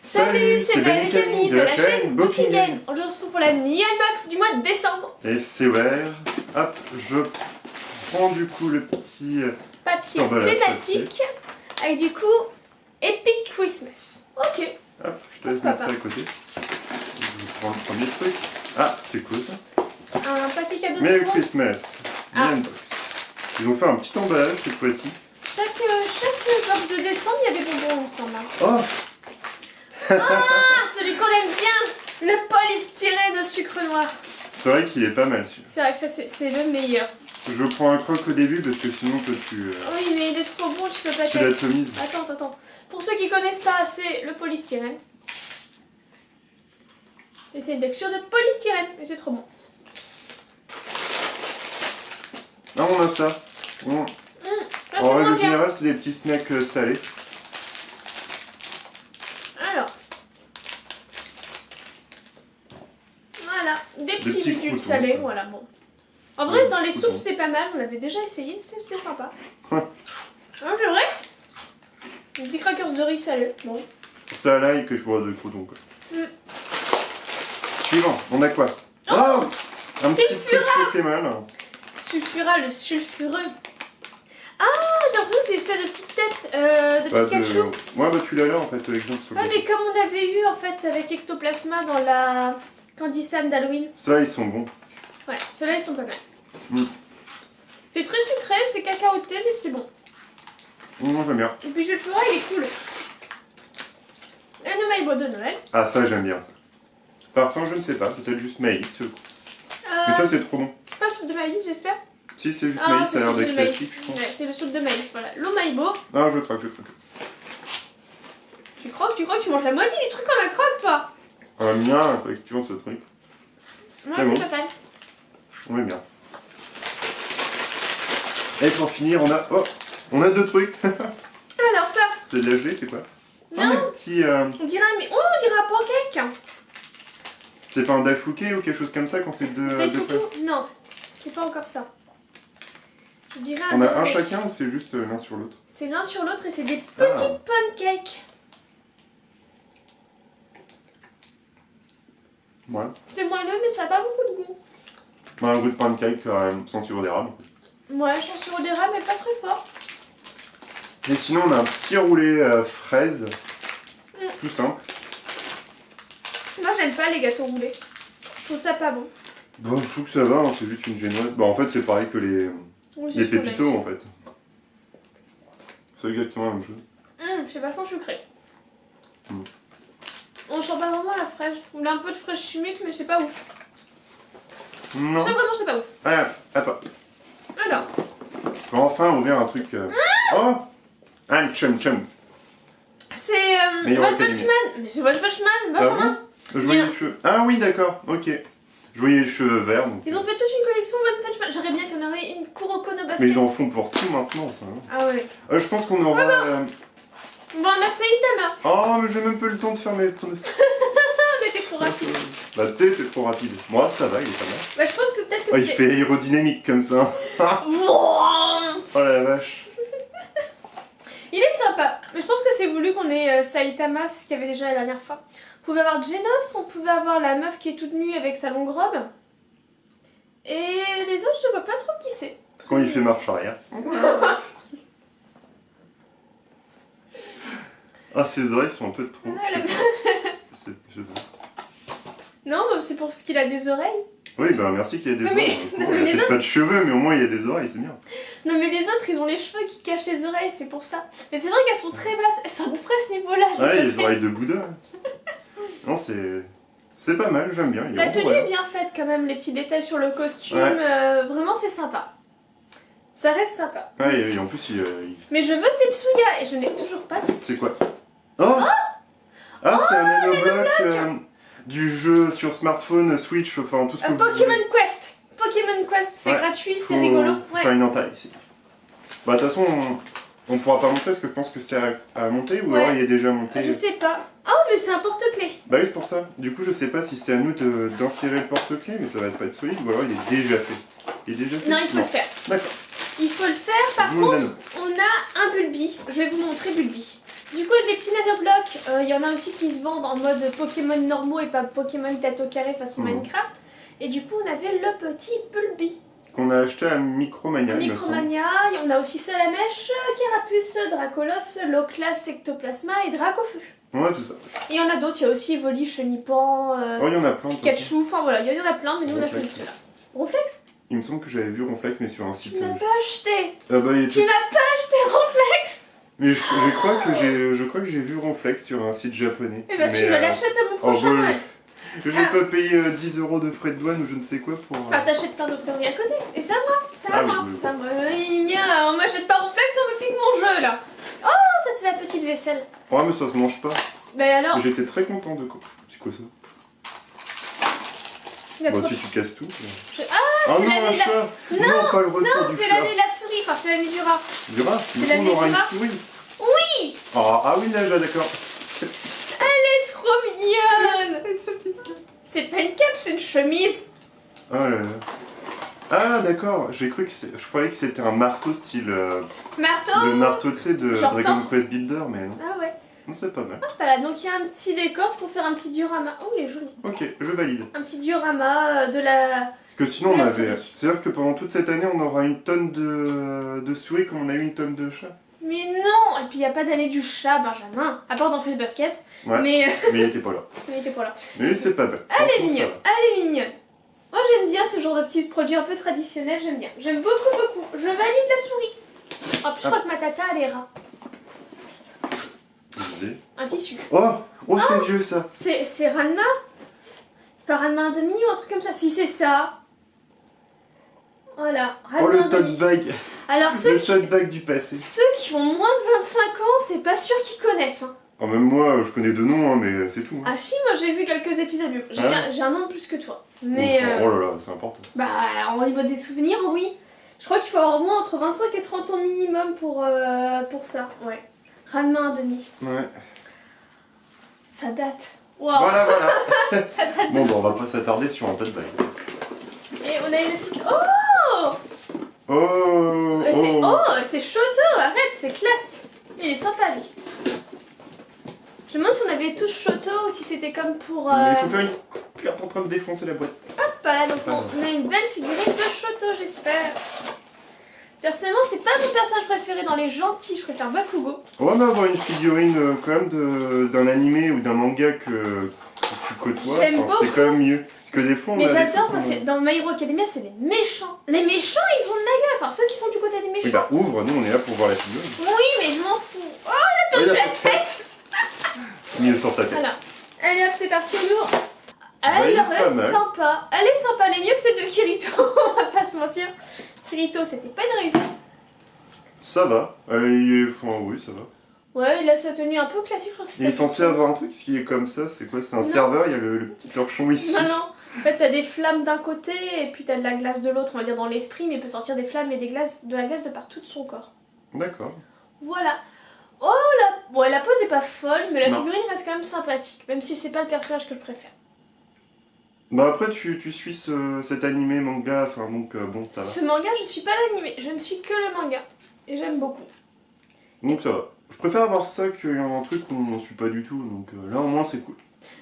Salut, c'est Ben et Camille de la chaîne Booking Game. Aujourd'hui on se retrouve pour la mini-unbox du mois de décembre. Et c'est ouvert. Hop, je prends du coup le petit papier thématique avec du coup Epic Christmas. Ok. Hop, je te laisse mettre ça à côté. Je prends le premier truc. Ah, c'est cool ça. Un papier cadeau. Merry Christmas. Mini-unbox. Ils ont fait un petit emballage cette fois-ci. Chaque box de décembre, il y a des bonbons ensemble. Oh. Ah, celui qu'on aime bien, le polystyrène au sucre noir. C'est vrai qu'il est pas mal celui-là. C'est vrai que ça c'est le meilleur. Je prends un croc au début parce que sinon toi tu... Oui mais il est trop bon, je peux pas tu l'atomises. Attends. Pour ceux qui connaissent pas, c'est le polystyrène. Et c'est une texture de polystyrène, mais c'est trop bon. Ah, on a ça. Là, en règle générale, c'est des petits snacks salés. Alors. Voilà, des petits bidules salés, voilà, bon. En vrai, dans les soupes, c'est pas mal, on avait déjà essayé, c'était sympa. Ouais. C'est vrai. Des petits crackers de riz salés, bon. Ça à l'ail que je bois de crouton, quoi. Suivant, on a quoi? Oh, un petit truc Pokémon. Sulfura, le sulfureux. Ah, j'ai retrouvé ces espèces de petites têtes de Pikachu. Ouais, bah tu l'as là en fait, exemple. Ouais, mais comme on avait eu en fait avec Ectoplasma dans la Candy Sam d'Halloween. Ça, ils sont bons. Ouais, ceux-là ils sont pas mal. C'est très sucré, c'est cacaoté, mais c'est bon. Moi j'aime bien. Et puis Sulfura, il est cool. Et le Maïbo de Noël. Ah, ça j'aime bien ça. Parfum, je ne sais pas, peut-être juste maïs. Mais ça, c'est trop bon. Pas soupe de maïs, j'espère. Si, c'est juste maïs, ça a l'air d'être classique, je pense. Ouais, c'est le soupe de maïs, voilà. L'eau Maïbo. Ah, je croque. Tu croques, tu manges la moitié du truc en la croque, toi. Bien, effectivement, ce truc. Moi, C'est bon. je suis pas fan. On est bien. Et pour finir, on a deux trucs. Alors ça. C'est de la gelée, c'est quoi? Non. Les petits... On dirait un pancake. C'est pas un dafouqué ou quelque chose comme ça quand c'est deux fouquets? Non, c'est pas encore ça. Je dirais on a un chacun ou c'est juste l'un sur l'autre? C'est l'un sur l'autre et c'est des petites pancakes. Ouais. C'est moelleux mais ça a pas beaucoup de goût. Un goût de pancake sans sirop d'érable. Ouais, je suis sur d'érable mais pas très fort. Et sinon on a un petit roulé fraise. Tout simple. Moi j'aime pas les gâteaux roulés. Je trouve ça pas bon. Bon, je trouve que ça va, hein, c'est juste une génoise. Bah en fait c'est pareil que les pépitos en fait. C'est exactement la même chose. C'est vachement sucré. On sent pas vraiment la fraise. On a un peu de fraise chimique mais c'est pas ouf. Non. Ça vraiment c'est pas ouf. Ah, à toi. Alors. Je vais enfin ouvrir un truc... Oh, un chum. C'est One Punch Man. Mais c'est One Punch Man, vachement bien. Je voyais les cheveux. Ah oui d'accord, ok. Je voyais les cheveux verts. Donc... Ils ont fait toute une collection One Punch Man. J'aurais bien qu'on aurait une Kuroko no Basket. Mais ils en font pour tout maintenant ça. Hein. Ah ouais. Je pense qu'on aura... Bon, on a Saitama. Oh mais j'ai même pas eu le temps de faire mes pronostics. Mais t'es trop rapide. Bah t'es trop rapide. Moi ça va, il est pas mal. Bah je pense que peut-être que il fait aérodynamique comme ça. Oh la vache. Il est sympa. Mais je pense que c'est voulu qu'on ait Saitama, ce qu'il y avait déjà la dernière fois. On pouvait avoir Genos, on pouvait avoir la meuf qui est toute nue avec sa longue robe. Et les autres, je vois pas trop qui c'est. Quand il fait marche arrière. Ah, ses oreilles sont un peu trop. Non, bah, c'est pour ce qu'il a des oreilles. Oui, bah merci qu'il ait des oreilles. Il a peut-être pas de cheveux, mais au moins il a des oreilles, c'est bien. Non, mais les autres, ils ont les cheveux qui cachent les oreilles, c'est pour ça. Mais c'est vrai qu'elles sont très basses, elles sont à peu près à ce niveau-là. Ouais, les oreilles de Bouddha. Non, c'est pas mal, j'aime bien. La tenue est bien faite quand même, les petits détails sur le costume, vraiment c'est sympa. Ça reste sympa. Ouais, et en plus il... Mais je veux Tetsuya et je n'ai toujours pas Tetsuya. C'est quoi? C'est un nanobloc du jeu sur smartphone, Switch, enfin tout ce que vous Pokémon Quest. Pokémon Quest, c'est gratuit, c'est rigolo. Faire une entaille ici. Bah de toute façon, on pourra pas montrer parce que je pense que c'est à monter ou alors il est déjà monté. Je sais pas. Oh, mais c'est un porte-clés. Bah oui, c'est pour ça. Du coup, je sais pas si c'est à nous d'insérer le porte-clés, mais ça va pas être solide ou alors il est déjà fait. Il est déjà fait? Non, il faut le faire. D'accord. Il faut le faire. Par contre, on a un Bulbi. Je vais vous montrer Bulbi. Du coup, avec les petits nanoblocs, il y en a aussi qui se vendent en mode Pokémon normaux et pas Pokémon tête au carré façon Minecraft. Et du coup, on avait le petit Bulbi. Qu'on a acheté à Micromania. Micromania, et on a aussi Salamèche, Carapuce, Dracolos, Loclas, Ectoplasma et Dracofeu. Ouais, tout ça. Et il y en a d'autres, il y a aussi Evoli, Chenipan, il y en a plein. Pikachu, enfin voilà, il y en a plein, mais nous on a choisi ceux-là. Ronflex? Il me semble que j'avais vu Ronflex, mais sur un site. Tu n'as pas acheté. Ah bah, Tu n'as pas acheté Ronflex. Mais je crois que j'ai vu Ronflex sur un site japonais. Eh ben tu me l'achètes à mon prochain Noël. Je vais pas payer 10 € de frais de douane ou je ne sais quoi pour... Ah, t'achètes plein d'autres conneries à côté. Et ça moi, oui. ça moi. On m'achète pas Ronflex, on me pique mon jeu là. Oh, ça c'est la petite vaisselle. Ouais, mais ça se mange pas. Bah alors. Mais j'étais très content de quoi. C'est quoi ça? Bon, tu casses tout. Ah, c'est l'année de la... Non, pas le retour non, du c'est chat. l'année de la souris, enfin c'est l'année du rat. Du rat? Du coup, on aura une souris. Oui. Ah oui, déjà, d'accord. Elle est trop mignonne. C'est pas une cape, c'est une chemise. Oh là là. Ah d'accord, je croyais que c'était un marteau style... Marteau. Le marteau, tu sais, de Genre Dragon Quest Builder, mais non. Ah ouais. Non, c'est pas mal. Hop là, donc il y a un petit décor, c'est pour faire un petit diorama. Oh, il est joli. Ok, je valide. Un petit diorama de la... Parce que sinon, on avait... souris. C'est-à-dire que pendant toute cette année, on aura une tonne de souris comme on a eu une tonne de chats. Mais non. Et puis il n'y a pas d'année du chat, Benjamin. À part dans Fruits Basket. Ouais, mais il était pas là. il était pas là. Mais c'est pas mal. Elle est Franchement, mignonne, elle est mignonne. Moi j'aime bien ce genre de petits produits un peu traditionnels, j'aime bien. J'aime beaucoup, beaucoup. Je valide la souris. En plus, je crois que ma tata, elle est rat. Un tissu. Oh, c'est vieux ça. C'est Ranma? C'est pas Ranma 1,5 ou un truc comme ça? Si c'est ça. Voilà, Ranma le 1,5. tote bag. Alors Le tote bag du passé. ceux qui ont moins de 25 ans, c'est pas sûr qu'ils connaissent. Hein. Oh, même moi, je connais deux noms, hein, mais c'est tout. Hein. Ah si, moi j'ai vu quelques épisodes. J'ai un nom de plus que toi. Mais Oh là là, c'est important. bah, au niveau des souvenirs, oui. Je crois qu'il faut avoir au moins entre 25 et 30 ans minimum pour ça. Ouais. Ranma 1,5. Ouais. Ça date. Waouh. Voilà. Ça date. Bon, bah, on va pas s'attarder sur un tote bag. Et on a une fille. Oh. C'est Shoto, arrête, c'est classe. Il est sympa lui. Je me demande si on avait tous Shoto ou si c'était comme pour... Il faut faire une coupure, t'es en train de défoncer la boîte. Hop là, donc on a une belle figurine de Shoto, j'espère. Personnellement, c'est pas mon personnage préféré dans les gentils, je préfère Bakugo. On va avoir une figurine quand même d'un animé ou d'un manga que tu côtoies. J'aime beaucoup. C'est quand même mieux. Parce que des fois, on Mais a des j'adore, trucs parce que dans My Hero Academia, c'est les méchants. Les méchants, ils ont de la gueule. Enfin, ceux qui sont du côté des méchants. Oui, bah ouvre, nous on est là pour voir la figurine. Oui, mais je m'en fous. Oh, elle a perdu la tête. Mieux sans sa tête. Voilà. Allez hop, c'est parti, on ouvre. Bah, Elle il est pas reste mal. sympa. Elle est sympa, elle est mieux que celle de Kirito. On va pas se mentir. Kirito, c'était pas une réussite. Ça va. Oui, ça va. Ouais, il a sa tenue un peu classique, je pense. Il est censé avoir un truc qui est comme ça, c'est quoi? C'est un serveur, il y a le petit torchon ici. Non. En fait, t'as des flammes d'un côté et puis t'as de la glace de l'autre, on va dire dans l'esprit, mais il peut sortir des flammes et de la glace de partout de son corps. D'accord. Voilà. Oh la... la pose est pas folle, mais la figurine reste quand même sympathique, même si c'est pas le personnage que je préfère. Bah après, tu suis cet animé, manga, enfin donc bon, ça va. Ce manga, je suis pas l'animé, je ne suis que le manga. Et j'aime beaucoup. Donc ça va. Je préfère avoir ça qu'un truc où on suit pas du tout, donc là au moins c'est cool.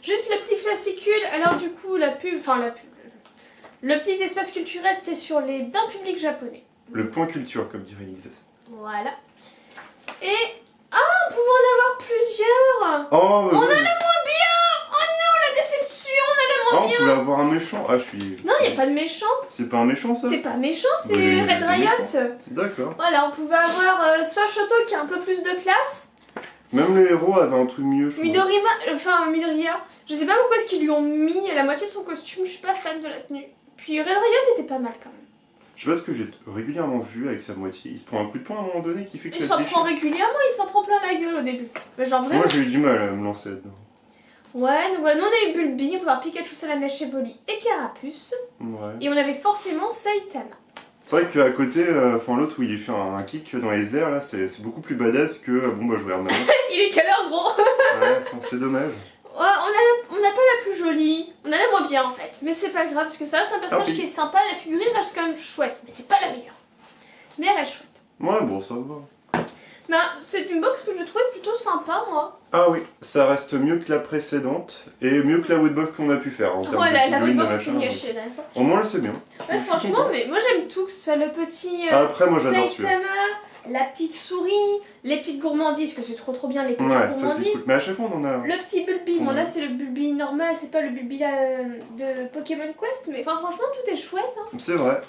Juste le petit fascicule, alors du coup la pub, le petit espace culturel c'était sur les bains publics japonais. Le point culture, comme dirait Lisa. Voilà. Et... Ah, on pouvait en avoir plusieurs. Oh, on a le moins bien. Oh non, la déception, on a le moins on bien. pouvait avoir un méchant. Ah, je suis... Non, il n'y a pas de méchant. C'est pas un méchant ça? C'est pas méchant, c'est Oui, Red Riot. D'accord. Voilà, on pouvait avoir soit Shoto qui a un peu plus de classe. Même le héros avait un truc mieux, je trouve. Midoriya, je sais pas pourquoi est-ce qu'ils lui ont mis la moitié de son costume, je suis pas fan de la tenue. Puis Red Riot était pas mal quand même. Je sais pas ce que j'ai régulièrement vu avec sa moitié. Il se prend un coup de poing à un moment donné qui fait que Il ça s'en se déchire. prend régulièrement, il s'en prend plein la gueule au début. Mais genre vraiment. Moi j'ai eu du mal à me lancer là-dedans. Ouais, donc voilà, nous on a eu Bulbi, on peut voir Pikachu, Salamèche, Evoli et Carapuce. Ouais. Et on avait forcément Saitama. C'est vrai qu'à côté, l'autre où il fait un kick dans les airs, là, c'est beaucoup plus badass que bon bah je regarde maintenant. Il est quelle heure gros? Ouais, c'est dommage. Ouais, on n'a pas la plus jolie, on a la moins bien en fait, mais c'est pas grave parce que ça reste un personnage qui est sympa, la figurine reste quand même chouette, mais c'est pas la meilleure. Mais elle est chouette. Ouais, bon, ça va. Ben, c'est une box que je trouvais plutôt sympa, moi. Ah oui, ça reste mieux que la précédente et mieux que la Woodbox qu'on a pu faire en termes Ouais, de la figurines, de box était machin. gâchée la dernière fois. Au moins là c'est bien. Ouais, franchement, mais moi j'aime tout, que ce soit le petit Après moi j'adore celui-là. Saitama, la petite souris, les petites gourmandises, que c'est trop bien les petites Ouais, ça c'est gourmandises. cool. Mais à chaque fois on en a. Le petit Bulbi, bon là c'est le Bulbi normal, c'est pas le Bulbi de Pokémon Quest, mais enfin franchement tout est chouette. Hein. C'est vrai.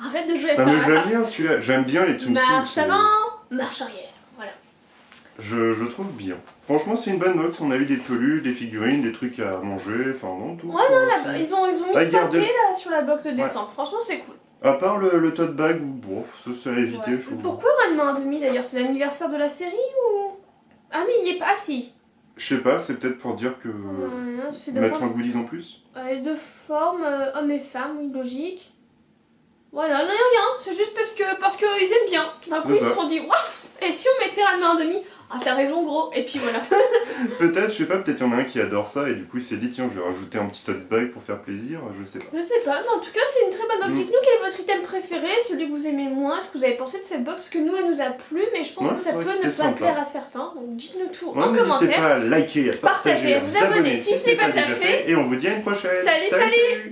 Arrête de jouer à Non, mais faire je la l'aime bien celui-là. J'aime bien les Toonsuit. marche avant, marche arrière, voilà. Je trouve bien. Franchement, c'est une bonne box. On a eu des peluches, des figurines, des trucs à manger, enfin non, tout. Ouais, non, là, ils ont mis le Regardez. paquet là sur la box de décembre, franchement c'est cool. À part le tote bag, bon, ça c'est à éviter, Ouais. je trouve. Pourquoi Ranma 1,5 d'ailleurs? C'est l'anniversaire de la série ou... Ah mais il y est pas, ah si. Je sais pas, c'est peut-être pour dire que. C'est de Mettre un forme... goodies en plus. Les deux formes, hommes et femmes, oui, logique. Voilà, non, rien, c'est juste parce que ils aiment bien. D'un coup, C'est ils se ça. sont dit, waf, et si on mettait Ranma 1,5? Ah, t'as raison, gros. Et puis voilà. Peut-être, je sais pas, peut-être il y en a un qui adore ça et du coup il s'est dit tiens, je vais rajouter un petit tote bag pour faire plaisir, je sais pas. Je sais pas, mais en tout cas, c'est une très bonne box. Dites-nous quel est votre item préféré, celui que vous aimez le moins, ce que vous avez pensé de cette box, parce que nous, elle nous a plu, mais je pense Ouais, que c'est ça vrai peut que ne c'était pas sympa. plaire à certains. Donc dites-nous tout Ouais, en n'hésitez commentaire. pas à liker, à partager, Partagez, à vous vous abonner abonner si ce n'est pas déjà fait. et on vous dit à une prochaine. Salut, salut.